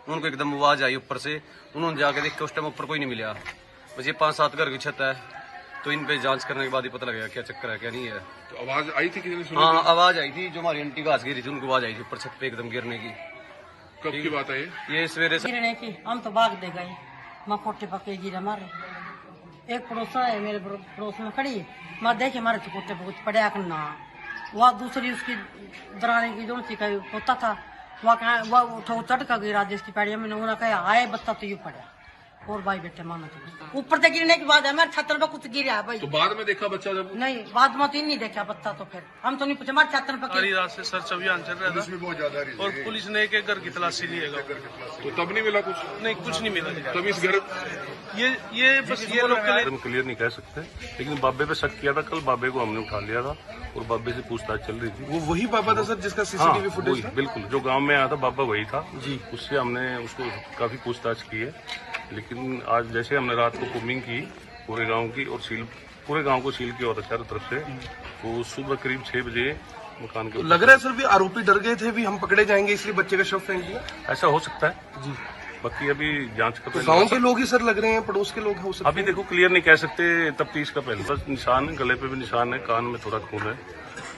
उनको एकदम आवाज आई ऊपर से, उन्होंने जाके देखा उस टाइम ऊपर कोई नहीं मिला। बस ये 5-7 घर की छत है, तो इन पे जांच करने के बाद ही पता लगेगा क्या चक्कर है क्या नहीं है। तो आवाज आई थी, किसी ने सुनी? हाँ आवाज आई थी, जो हमारी आंटी घास गिरी थी उनको आवाज आई थी ऊपर छत पे एकदम गिरने की। कब की बात है ये सवेरे से गिरने की हम तो भाग दे गए, मैं कोटे पके गिरा मारे। एक पड़ोसा है मेरे पड़ोस में खड़ी, मैं देखे मारे तो कोटे बहुत पड़ा करना। वह दूसरी उसकी दरानी की जोन सी का होता था, वह उठो चटका गिरा जिसकी पैड़िया में उन्होंने कहा आए बत्ता तो यू पड़ा और भाई बेटे मानो तो ऊपर से गिरने के बाद हमारे छात्र पे कुछ गिरा भाई। तो बाद में देखा बच्चा जब? नहीं बाद में तो नहीं देखा बत्ता, तो फिर हम तो नहीं पूछे, हमारे छात्र पे सारी रात से सर्च अभियान चल रहा था बहुत ज्यादा और पुलिस ने एक एक घर की तलाशी लिएगा। तो तब नहीं मिला कुछ? नहीं कुछ नहीं मिला। तब इस घर ये बस ये लोग के लिए हम क्लियर नहीं कह सकते, लेकिन बाबे पे शक किया था। कल बाबे को हमने उठा लिया था और बाबे से पूछताछ चल रही थी। वो वही बाबा था सर जिसका सीसीटीवी फुटेज था? बिल्कुल, जो गांव में आया था बाबा वही था जी। उससे हमने उसको काफी पूछताछ की है, लेकिन आज जैसे हमने रात को कोमिंग की पूरे गांव की और पूरे गांव को सील किया था चारों तरफ से, तो सुबह करीब 6 बजे मकान के लग रहा है सर भी आरोपी डर गए थे भी हम पकड़े जाएंगे इसलिए बच्चे का शव फेंक दिया। ऐसा हो सकता है जी, बाकी अभी जांच का गांव के लोग ही सर लग रहे हैं, पड़ोस के लोग हो सकते अभी देखो क्लियर नहीं कह सकते, तफ्तीश का पहले बस निशान है, गले पे भी निशान है, कान में थोड़ा खून है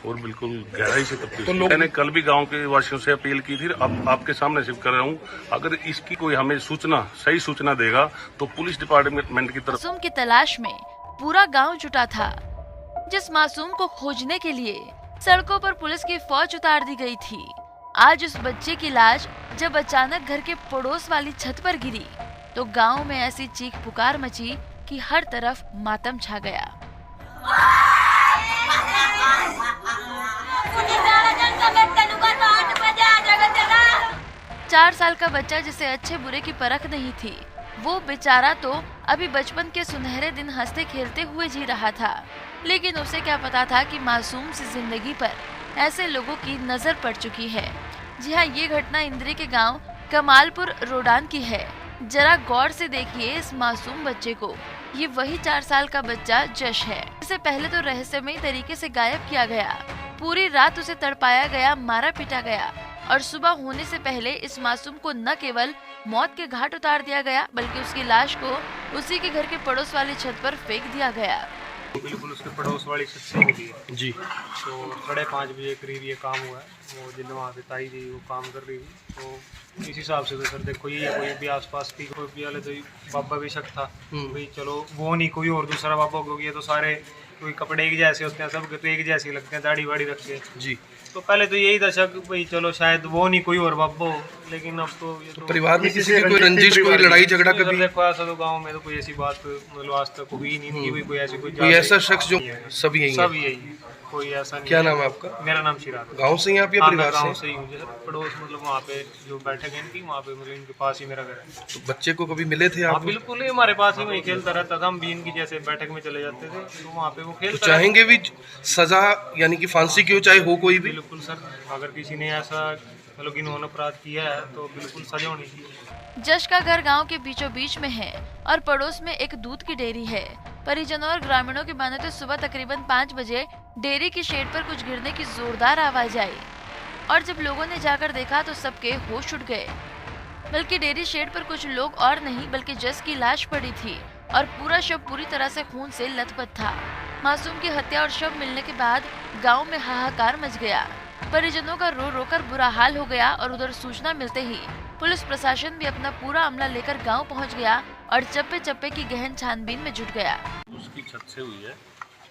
और बिल्कुल गहराई से तफ्तीश। मैंने कल भी गांव के वासियों से अपील की थी, अब आपके सामने सिर्फ कर रहा हूं, अगर इसकी कोई हमें सही सूचना देगा तो पुलिस डिपार्टमेंट की तरफ। मासूम की तलाश में पूरा गांव जुटा था। जिस मासूम को खोजने के लिए सड़कों पर पुलिस की फौज उतार दी गई थी, आज उस बच्चे की लाश जब अचानक घर के पड़ोस वाली छत पर गिरी तो गांव में ऐसी चीख पुकार मची कि हर तरफ मातम छा गया। 4 साल का बच्चा जिसे अच्छे बुरे की परख नहीं थी, वो बेचारा तो अभी बचपन के सुनहरे दिन हंसते खेलते हुए जी रहा था, लेकिन उसे क्या पता था कि मासूम सी जिंदगी पर ऐसे लोगों की नजर पड़ चुकी है। जी हाँ, ये घटना इंद्री के गांव कमालपुर रोडान की है। जरा गौर से देखिए इस मासूम बच्चे को। ये वही 4 साल का बच्चा जश है। इसे पहले तो रहस्यमयी तरीके से गायब किया गया, पूरी रात उसे तड़पाया गया, मारा पीटा गया और सुबह होने से पहले इस मासूम को न केवल मौत के घाट उतार दिया गया बल्कि उसकी लाश को उसी के घर के पड़ोस वाली छत पर फेंक दिया गया। बिल्कुल उसके पड़ोस वाली छत से मिली है जी। तो 5:30 बजे करीब ये काम हुआ है। वो जिन वहाँ पे ताई जी वो काम कर रही थी, तो इस हिसाब से तो सर देखो ये कोई भी आसपास की कोई भी वाले तो बाबा भी शक था भाई, चलो वो नहीं कोई और दूसरा बाबा, क्योंकि ये तो सारे कोई कपड़े एक जैसे होते हैं, सब तो एक जैसे लगते हैं, दाढ़ी वाड़ी रखते जी। तो पहले तो यही था शक भाई चलो शायद वो नहीं कोई और बाबा हो, लेकिन अब तो ये तो परिवार में किसी की कोई रंजिश, कोई लड़ाई झगड़ा कभी? देखो ऐसा तो गाँव में तो कोई ऐसी बात मतलब आज तक हुई नहीं कि कोई ऐसी कोई ऐसा शख्स जो सब यही है, कोई ऐसा नहीं। क्या नाम है आपका? मेरा नाम शिराज। गांव से ही आप या परिवार गांव से? से ही हूँ सर, पड़ोस मतलब वहाँ पे जो बैठक है इनकी, वहाँ पे मतलब इनके पास ही मेरा घर है। तो बच्चे को कभी मिले थे आप? बिल्कुल ही हमारे पास ही वही खेलता रहता था, हम भी इनकी जैसे बैठक में चले जाते थे तो वहाँ पे वो खेलता। तो चाहेंगे भी सजा यानी कि फांसी क्यों, चाहे हो कोई भी? बिल्कुल सर, अगर किसी ने ऐसा मतलब इन्होंने अपराध किया है तो बिल्कुल सजा होनी चाहिए। जश का घर गांव के बीचों बीच में है और पड़ोस में एक दूध की डेयरी है। परिजनों और ग्रामीणों की माने तो सुबह तकरीबन 5 बजे डेयरी की शेड पर कुछ गिरने की जोरदार आवाज आई और जब लोगों ने जाकर देखा तो सबके होश उड़ गए। बल्कि डेयरी शेड पर कुछ लोग और नहीं बल्कि जश की लाश पड़ी थी और पूरा शव पूरी तरह से खून से लथपथ था। मासूम की हत्या और शव मिलने के बाद गाँव में हाहाकार मच गया। परिजनों का रो रो कर बुरा हाल हो गया और उधर सूचना मिलते ही पुलिस प्रशासन भी अपना पूरा अमला लेकर गांव पहुंच गया और चप्पे चप्पे की गहन छानबीन में जुट गया। उसकी छत से हुई है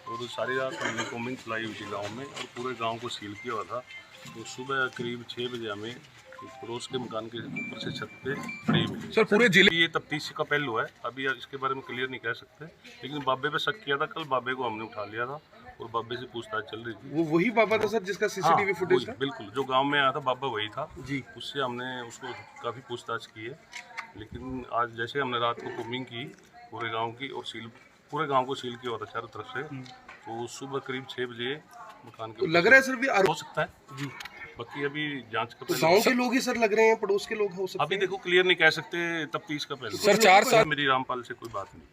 और सारी रात हमने कोमिंग चलाई हुई थी गाँव में और पूरे गाँव को सील किया हुआ था। तो सुबह करीब 6 बजे हमें पड़ोस के मकान के ऊपर से छत पे मिली। सर पूरे जिले ये तफ्तीश का पहलू है, अभी इसके बारे में क्लियर नहीं कह सकते, लेकिन बाबे पे शक किया था। कल बाबे को हमने उठा लिया था और बाबे से पूछताछ चल रही थी। वो वही बाबा था सर जिसका सीसीटीवी फुटेज था? बिल्कुल, जो गांव में आया था बाबा वही था जी। उससे हमने उसको काफ़ी पूछताछ की है, लेकिन आज जैसे हमने रात को कोमिंग की पूरे गांव की और पूरे गांव को सील किया हुआ था चारों तरफ से, तो सुबह करीब 6 बजे मकान के। तो लग रहा है सर भी हो सकता है जी, बाकी अभी जांच का। तो गांव के लोग ही सर लग रहे हैं, पड़ोस के लोग हो सकते हैं? अभी देखो क्लियर नहीं कह सकते, तफ्तीश का पहलू। सर 4 साल मेरी रामपाल से कोई बात नहीं,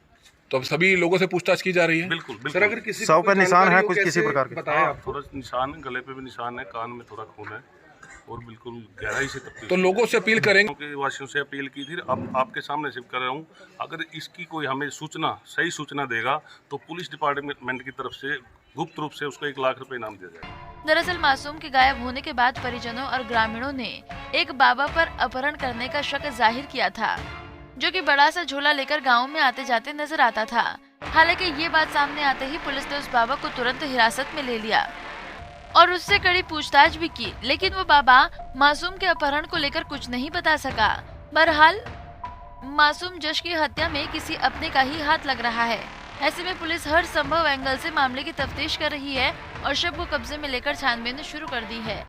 तो अब सभी लोगों से पूछताछ की जा रही है? बिल्कुल सर अगर किसी सौ का निशान है कुछ किसी प्रकार के? हाँ, थोड़ा निशान है, गले पे भी निशान है, कान में थोड़ा खून है और बिल्कुल गहराई से तफ्तीश। तो लोगों से अपील करेंगे, गाँव के वासियों से अपील की थी, अब आपके सामने सिर्फ कर रहा हूँ। अगर इसकी कोई हमें सही सूचना देगा तो पुलिस डिपार्टमेंट की तरफ से गुप्त रूप से उसको 1 लाख रुपए इनाम दिया जाएगा। दरअसल मासूम के गायब होने के बाद परिजनों और ग्रामीणों ने एक बाबा पर अपहरण करने का शक जाहिर किया था, जो कि बड़ा सा झोला लेकर गाँव में आते जाते नजर आता था। हालांकि ये बात सामने आते ही पुलिस ने उस बाबा को तुरंत हिरासत में ले लिया और उससे कड़ी पूछताछ भी की, लेकिन वो बाबा मासूम के अपहरण को लेकर कुछ नहीं बता सका। बहरहाल मासूम जश की हत्या में किसी अपने का ही हाथ लग रहा है। ऐसे में पुलिस हर संभव एंगल से मामले की तफ्तीश कर रही है और शव को कब्जे में लेकर छानबीन शुरू कर दी है।